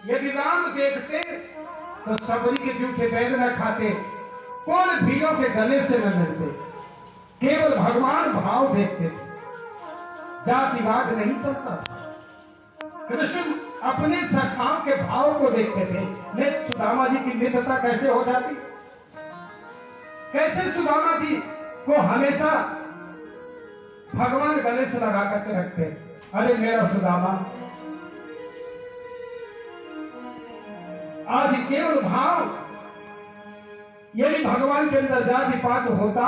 यदि राम देखते तो सबरी के जूठे बैल न खाते, कौन भीलों के गले से न मिलते। केवल भगवान भाव देखते थे, जातिवाद नहीं चलता था। कृष्ण अपने सखाओं के भाव को देखते थे। ने सुदामा जी की मित्रता कैसे हो जाती, कैसे सुदामा जी को हमेशा भगवान गले से लगा करके रखते। अरे मेरा सुदामा, आज केवल भाव, यदि भगवान के अंदर जाति पात होता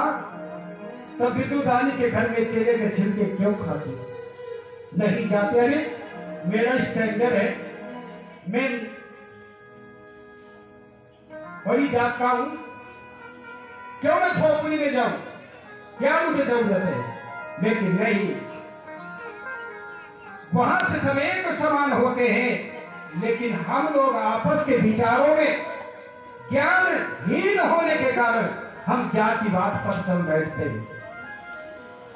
तो विदुरानी के घर में केले के छिलके क्यों खाते? नहीं जाते। अरे मेरा स्टैंडर्ड है, मैं बड़ी जात का हूं, क्यों मैं झोपड़ी में जाऊं, क्या मुझे जरूरत है? लेकिन नहीं, वहां से सब एक समान होते हैं, लेकिन हम लोग आपस के विचारों में ज्ञानहीन होने के कारण हम जातिवाद पर चल बैठते हैं।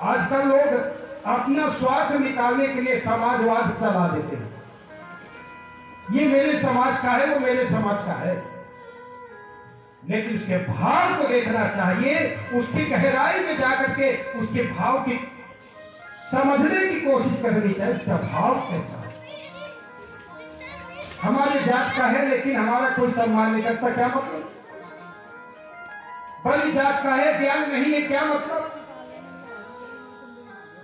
आजकल लोग अपना स्वार्थ निकालने के लिए समाजवाद चला देते हैं। ये मेरे समाज का है, वो मेरे समाज का है, लेकिन उसके भाव को देखना चाहिए, उसकी गहराई में जाकर के उसके भाव की समझने की कोशिश करनी चाहिए। उसका भाव कैसा है? हमारे जात का है लेकिन हमारा कोई सम्मान नहीं करता, क्या मतलब? बड़ी जात का है, ज्ञान नहीं है, क्या मतलब?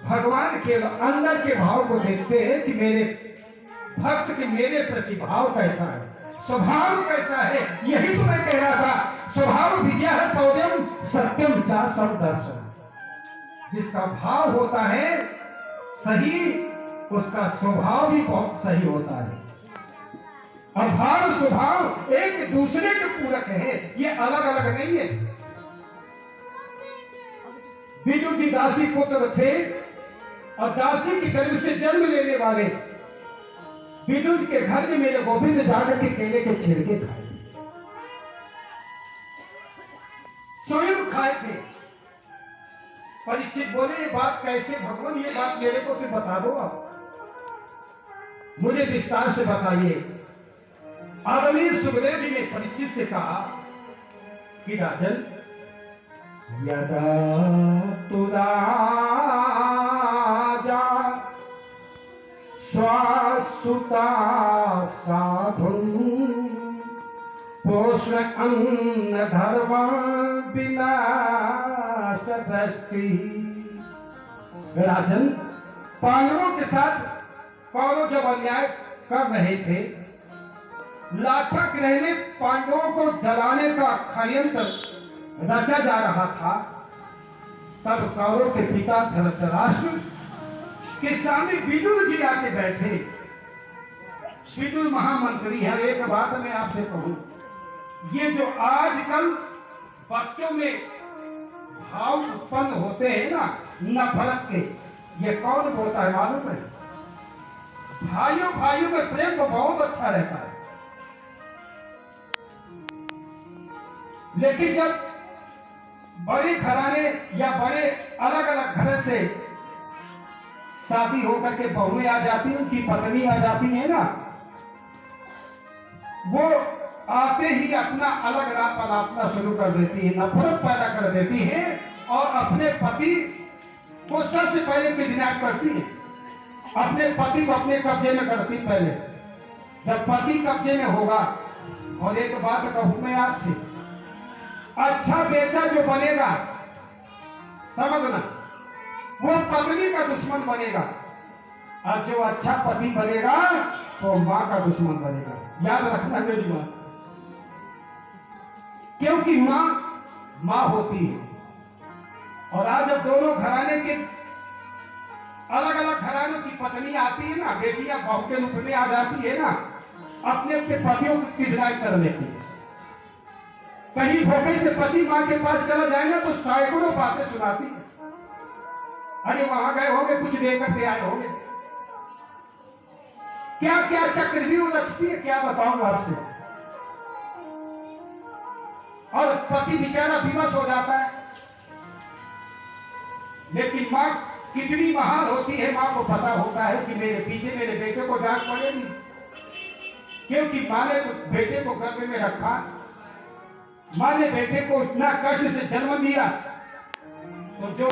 भगवान के अंदर के भाव को देखते हैं कि मेरे भक्त के मेरे प्रति भाव कैसा है, स्वभाव कैसा है। यही तो मैं कह रहा था, स्वभाव विजय है सौर्यम सत्यम चा सब दर्शन। जिसका भाव होता है सही, उसका स्वभाव भी बहुत सही होता है। और भाव स्वभाव एक दूसरे के पूरक है, ये अलग अलग नहीं है। विदुर जी दासी पुत्र थे और दासी की गर्भ से जन्म लेने वाले विदुर के घर में मेरे गोविंद जाकर के केले के छिलके खाए, स्वयं खाए थे। परीक्षित बोले ये बात कैसे भगवान, ये बात मेरे को तो बता दो, आप मुझे विस्तार से बताइए। आदरणीय सुखदेव जी ने परीक्षित से कहा कि राजन, यदा तु राजा श्वासुता साधुन पोषण अन्न धर्म विनाश दृष्टि। राजन, पांडवों के साथ कौरव जब अन्याय कर रहे थे, लाक्षा गृह में पांडवों को जलाने का षड्यंत्र रचा जा रहा था, तब कौरव के पिता धृतराष्ट्र के सामने विदुर जी आके बैठे। विदुर महामंत्री है। एक बात मैं आपसे कहूं, ये जो आजकल बच्चों में भाव उत्पन्न होते हैं ना नफरत के, ये कौन बोलता है मालूम है? भाइयों भाइयों में प्रेम तो बहुत अच्छा रहता है, लेकिन जब बड़े घराने या बड़े अलग अलग घर से शादी होकर के बहुएं आ जाती हैं, उनकी पत्नी आ जाती है ना, वो आते ही अपना अलग राह पलापना शुरू कर देती है, नफरत पैदा कर देती है और अपने पति को सबसे पहले किडनैप करती है, अपने पति को अपने कब्जे में करती पहले। जब पति कब्जे में होगा, और एक बात कहूं मैं आपसे, अच्छा बेटा जो बनेगा, समझना, वो पत्नी का दुश्मन बनेगा, और जो अच्छा पति बनेगा वो मां का दुश्मन बनेगा। याद रखना मेरी बात, क्योंकि मां होती है। और आज जब दोनों घराने के अलग अलग घरानों की पत्नी आती है ना, बेटियां बहू के रूप में आ जाती है ना, अपने अपने पतियों को किडनैप कर लेती है। कहीं धोखे से पति मां के पास चला जाएगा तो सैकड़ों बातें सुनाती है। अरे वहां गए होंगे, कुछ लेकर के आए होंगे, क्या क्या चक्रव्यूह रचती है, क्या बताऊं आपसे। और पति बेचारा विवश हो जाता है, लेकिन मां कितनी महान होती है, मां को पता होता है कि मेरे पीछे मेरे बेटे को डांट पड़ेगी। क्योंकि माँ ने बेटे को गर्भ में रखा, माँ ने बेटे को इतना कष्ट से जन्म दिया, तो जो